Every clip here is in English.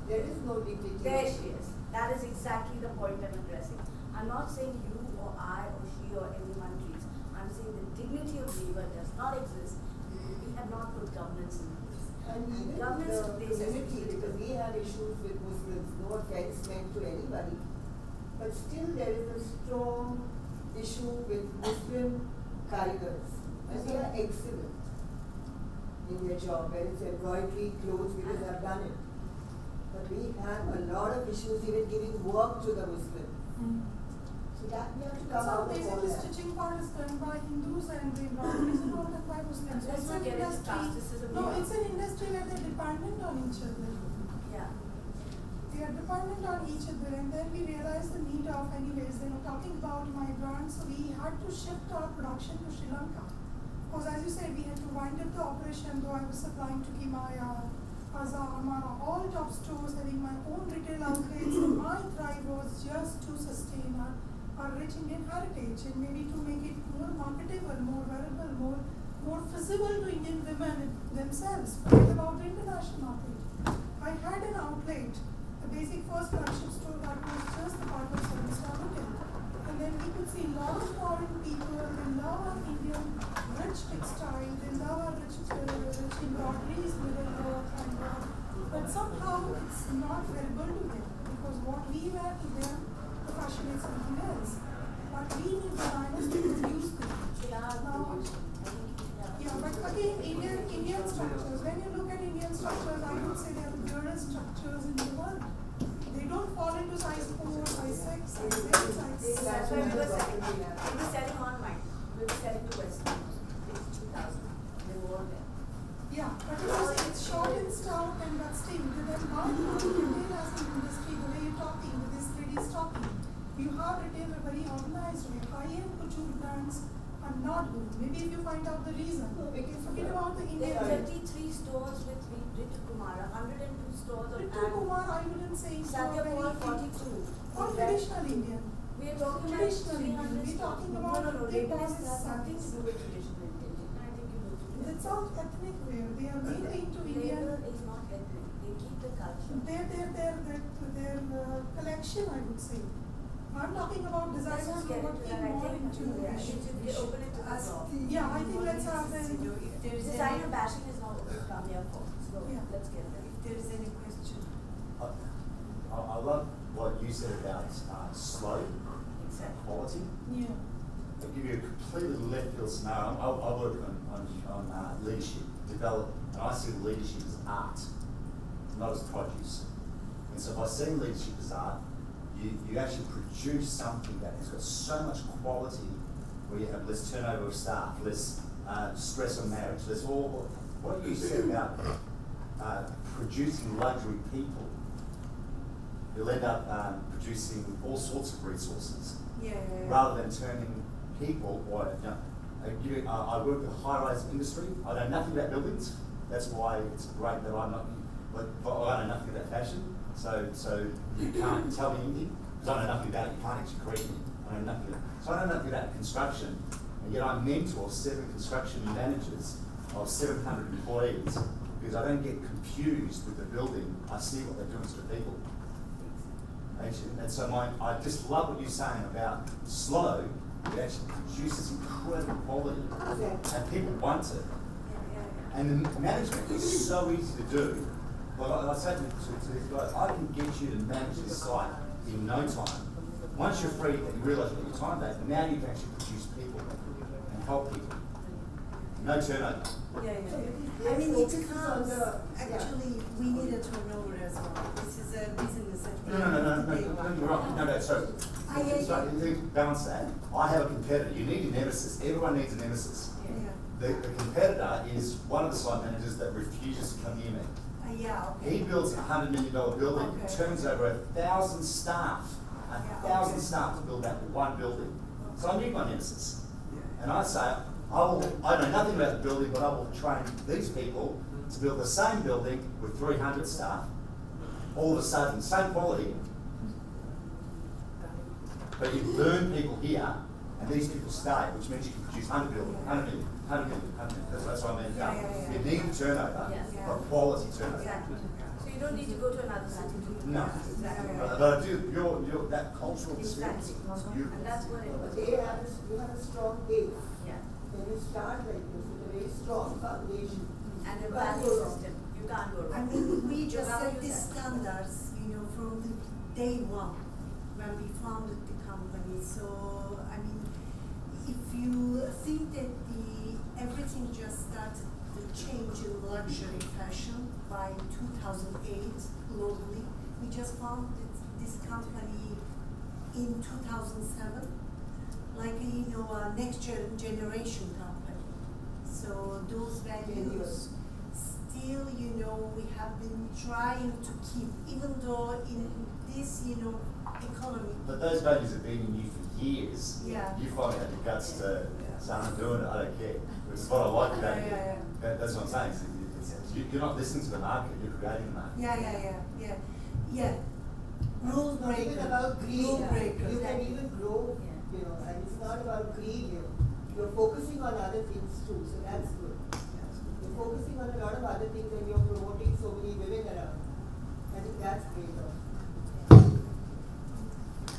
There is no dignity. There she is. That is exactly the point I'm addressing. I'm not saying you or I or she or anyone treats. I'm saying the dignity of labor does not exist. We have not put governance in place. And even governance the community, because we have issues with Muslims, no offense meant to anybody, but still there is a strong issue with Muslim karigars. And they are excellent in their job, whether it's embroidery, clothes, because I've done it. But we have a lot of issues even giving work to the Muslims. So that we have to come out of all basically that. stitching part is done by Hindus and the embroideries are all done by Muslims. Let's not get into casteism. No, it's an industry where they're dependent on each other. Yeah. They are dependent on each other, and then we realized the need of, anyways, talking about my brand, so we had to shift our production to Sri Lanka. Because as you said, we had to wind up the operation, though I was supplying to Kimaya, Azar, Amara, all top stores, having my own retail outlets, and my drive was just to sustain our rich Indian heritage and maybe to make it more marketable, more wearable, more feasible to Indian women themselves. Forget about the international market. I had an outlet, a basic first flagship store that was just a part of 7-star hotel. And then we could see a lot of foreign people, they love our Indian rich textile, they love our rich embroideries, mirror work, and but somehow it's not wearable to them, because what we wear to them, the fashion is something else. But we need designers to produce them. Yeah, but again, Indian structures, when you look at Indian structures, I would say they are the purest structures in the world. They don't fall into size 4, size 6, size 8, size 6. That's why we were selling online. We were selling to Western. It's 2000. They were all there. Yeah, but it's short and stout, and but still, then how do you retail as an industry, the way you're talking, with this 3D stocking? You have retail a very organized way. High-end couture brands are not good. Maybe if you find out the reason. Forget about the Indian. There are 33 stores with Ritu Kumar, 102 stores of Ritu Kumar, I wouldn't say so. Satya Paul, 42. Or traditional Indian. We are talking about Traditional Indian. We're talking about label has nothing to do with traditional Indian. I think you know. It's all ethnic wear. They are mainly into Indian. Label is not ethnic. They keep the culture. Their collection, I would say. I'm talking about designers who are working more into open it to us. Yeah, I think let's have them. Designer bashing is not what we've come here for. So let's get there. If there is any question. I love what you said about slow quality. Yeah. I'll give you a completely left field scenario. I work on leadership, development, and I see leadership as art, not as produce. And so by seeing leadership as art, you actually produce something that has got so much quality, where you have less turnover of staff, less stress on marriage, less all what you said about producing luxury people. You'll end up producing all sorts of resources, rather than turning people. Or I work in the high-rise industry. I know nothing about buildings. That's why it's great that I'm not. But I know nothing about fashion. So you can't tell me anything, because I know nothing about it. You can't actually create it. I know nothing about it. So I know nothing about construction, and yet I mentor 7 construction managers of 700 employees, because I don't get confused with the building. I see what they're doing to the people. And so I just love what you're saying about slow. It actually produces incredible quality, and people want it. And the management is so easy to do. Well, I say to these guys, I can get you to manage this site in no time. Once you're free and you realise you've got your time back, now you can actually produce people and help people. No turnover. I mean, it comes, actually, we need a turnover as well. This is a business that we No, you're right. No, sorry. Balance that. I have a competitor. You need a nemesis. Everyone needs a nemesis. The competitor is one of the site managers that refuses to come near me. He builds a $100 million building, turns over 1,000 staff, 1,000 staff to build that one building. So I need my nemesis. And I say, I know nothing about the building, but I will train these people to build the same building with 300 staff. All of a sudden, same quality, but you burn people here, and these people stay, which means you can produce 100 million. That's what I mean. You need turnover, but quality turnover. Exactly. So you don't need to go to another city. No. Exactly. But I do, your that cultural experience Exactly. is beautiful. And that's what it was. You have a strong base. Yeah. When you start like this with a very strong foundation. And the you can't value go wrong. system, you can't go wrong. I mean, we Your just set values these are- standards, from the day one when we founded the company. So, I mean, if you think that everything just started to change in luxury fashion by 2008 globally, we just founded this company in 2007, like a next generation company. So those values still, we have been trying to keep, even though in this, economy. But those values have been in you for years. Yeah. You finally had the guts to say, I'm doing it, I don't care. Which is what I like about you. Yeah. That's what I'm saying. You're not listening to the market, you're creating the market. Yeah. Rule It's not even breaker. about greed. Rule You breaker. can even grow, Yeah. and it's not about greed here. You're focusing on other things too, so that's good. You're focusing on a lot of other things and you're promoting so many women around. I think that's great.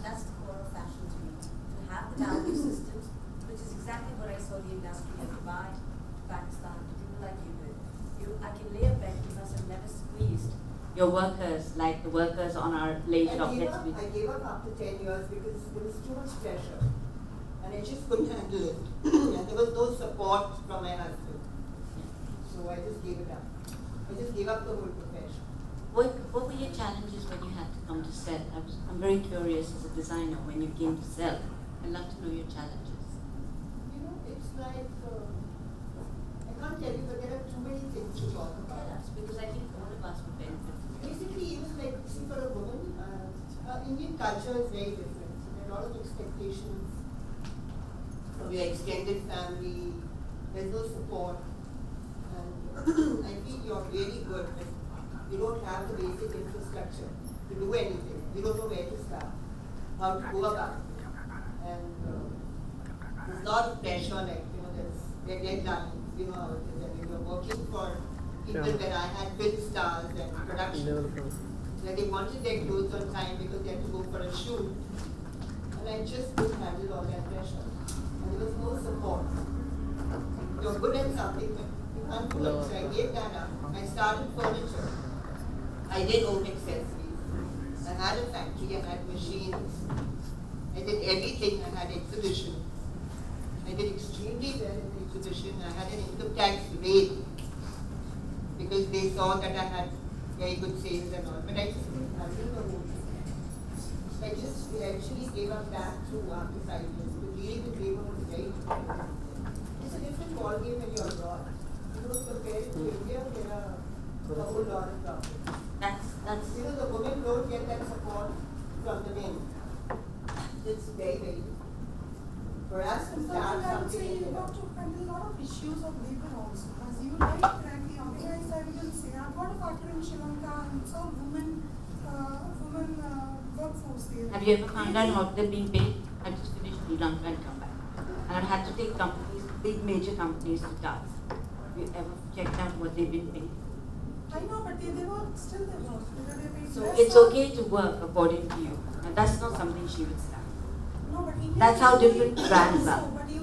That's the core of fashion to me. To have the value systems, which is exactly what I saw the industry in Dubai, Pakistan, to people like you did. I can lay a bet you must have never squeezed your workers like the workers on our late I rockets. gave up after 10 years because there was too much pressure. And I just couldn't handle it. And there was no support from my husband. So I just gave it up. I just gave up the whole profession. What were your challenges when you had to come to sell? I'm very curious as a designer when you came to sell. I'd love to know your challenges. It's like, I can't tell you, but there are too many things to talk Tell about. us, because I think all of us would benefit from it. Basically, even like, see, for a woman, Indian culture is very different. There are a lot of expectations from your extended family. There's no support. And I feel you're really good, but you don't have the basic infrastructure to do anything. You don't know where to start, how to go about it. And there's a lot of pressure, like, there's deadlines, how it is. And you're working for people where I had film stars and production, where they wanted their clothes on time because they had to go for a shoot. And I just couldn't handle all that pressure. And there was no support. You're good at something, but you can't do it. So I gave that up. I started furniture. I did home accessories. I had a factory, I had machines. I did everything. I had exhibitions. I did extremely well in the exhibition. I had an income tax raid because they saw that I had very good sales and all. But I just couldn't handle the whole thing. I just eventually gave up that too after 5 years. But really the labor was very difficult. It's a different ballgame when you're abroad. Compared to India, there are a whole lot of problems. That's The women don't get that support from the men. It's very, very difficult. For us to So start I would say something you in got to handle a lot of issues of labor also. As you correctly organized, I will say, I've got a factory in Sri Lanka and it's all women workforce there. Have you ever found out how they're being paid? I just finished Sri Lanka and come back. And I've had to take companies, big major companies to task. Have you ever checked out what they've been paid? I know, but they work, still they work. They paid So less it's or- okay to work according to you. And that's not something she would stand. No, but India That's how is different only- brands are. So, but you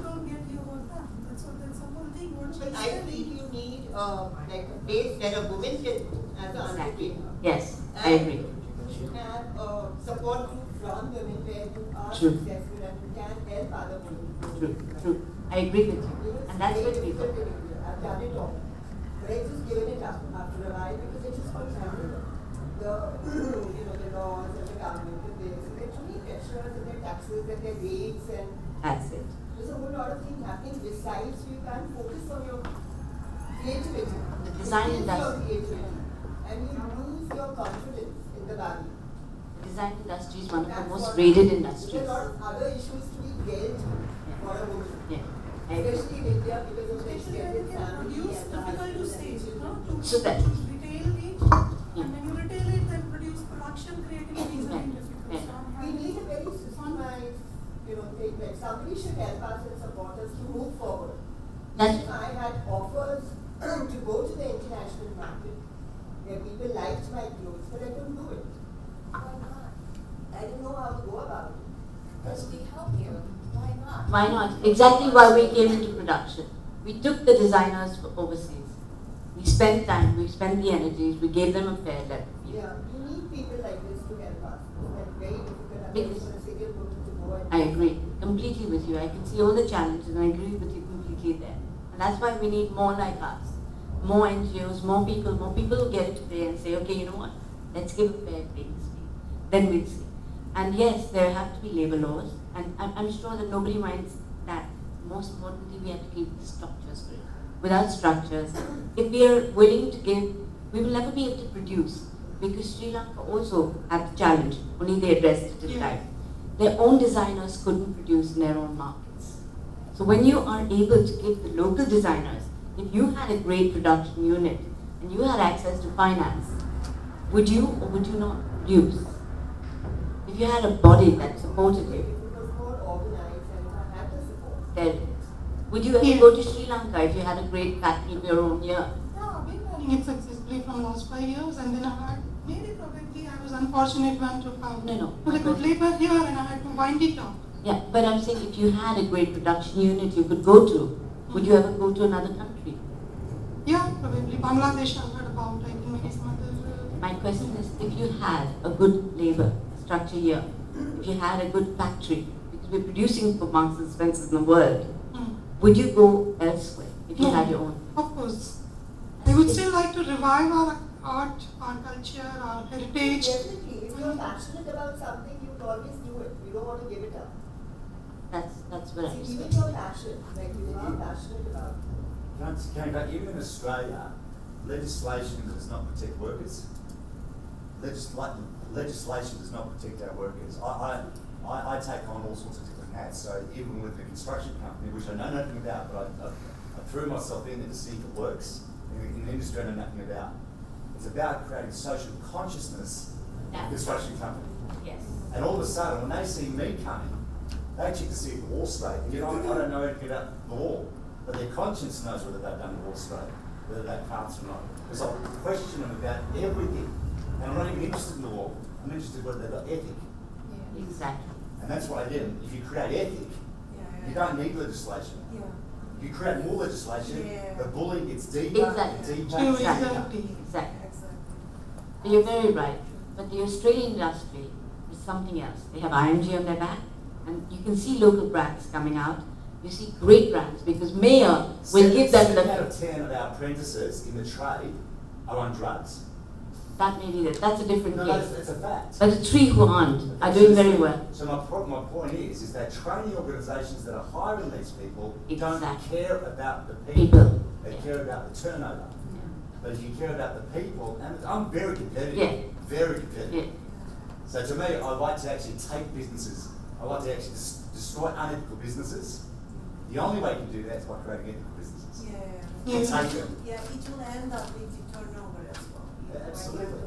don't get your work done. That's the whole thing. What But she I said. feel you need like a base where a woman can do as an Exactly. entrepreneur. Yes, I And agree. you should have support group from women where you are True. successful and you can help other women. True. I agree with you. And that's what people. I've done it all. But I just given it up after a while because I just couldn't handle it. The the laws and the government and this. And there are too many pressures and their taxes and their rates and That's it. there's a whole lot of things happening besides you can't focus on your creativity. The design You lose your industry. creativity and you lose your confidence in the value. The design industry is one of the That's most what- rated There industries. are a lot of other issues to be dealt for a woman. Yeah, I agree. Especially in India because of the Especially when extended you can family produce and the difficult to husband say, and the children. So that- to retail it, and when you retail it, then produce production creativity is very difficult. Yeah. So I'm We need a very systemized, thing that somebody should help us and support us to move forward. That's If I had offers to go to the international market, where people people liked my clothes, but I couldn't do it. Why not? I didn't know how to go about it. Because we help you. Why not? Why not? Exactly why we came into production. We took the designers overseas. We spent time, we spent the energies, we gave them a fair level. Yeah, you need people like this to help us. It's very difficult Because- for a single woman to go and I agree completely with you. I can see all the challenges and I agree with you completely there. And that's why we need more like us. More NGOs, more people who get into there and say, okay, you know what, let's give a fair playing field. Then we'll see. And yes, there have to be labor laws, and I'm sure that nobody minds that. Most importantly, we have to keep the structures for it. Without structures, if we are willing to give, we will never be able to produce. Because Sri Lanka also had the challenge, only they addressed it in time. Their own designers couldn't produce in their own markets. So when you are able to give the local designers, if you had a great production unit and you had access to finance, would you or would you not produce? If you had a body that supported if you, it was more organized and if I had the support. there it is. Would you ever go to Sri Lanka if you had a great factory of your own here? Yeah, I've been running it successfully from last 5 years, and then I had maybe probably I was unfortunate one to have No. really good labor here, and I had to wind it up. Yeah, but I'm saying if you had a great production unit you could go to, would you ever go to another country? Yeah, probably Bangladesh I've heard about. I think maybe some other. My question is, if you had a good labor structure here, if you had a good factory, because we're producing for Marks and Spencer in the world, would you go elsewhere if you No. had your own? Of course. I would still like to revive our art, our culture, our heritage. Definitely, if you're passionate about something, you would always do it. You don't want to give it up. That's what I'm See, even saying. your passion, like you are passionate about it. Going back, even in Australia, legislation does not protect workers. Legislation does not protect our workers. I take on all sorts of different hats. So even with the construction company, which I know nothing about, but I threw myself in there to see if it works in the industry I know nothing about. It's about creating social consciousness in the construction company. Yes. And all of a sudden, when they see me coming, they check to see if the wall's straight. You know, I don't know anything about the wall, but their conscience knows whether they've done the wall straight, whether that counts or not. Because I question them about everything. And I'm not even interested in the wall. I'm interested in whether they've got ethic. Exactly. And that's what I did. If you create ethic, you don't need legislation. You create more legislation, the bullying gets deeper and Exactly. deeper. True, and deeper. exactly. Exactly. You're very right. But the Australian industry is something else. They have IMG on their back, and you can see local brands coming out. You see great brands because Mayor will give them 7 out the. of 10 of our apprentices in the trade are on drugs. That may be that's a different No, case. that's a fact. But the 3 who aren't are doing very well. So my point is that training organisations that are hiring these people don't Exactly. care about the People. They Yeah. care about the turnover. Yeah. But if you care about the people, and I'm very competitive, Yeah. very competitive. Yeah. So to me, I like to actually take businesses. I like to actually destroy unethical businesses. The only way you can do that is by creating ethical businesses. Yeah. You take them. Yeah, it will end up with the turnover as well. Yeah, absolutely.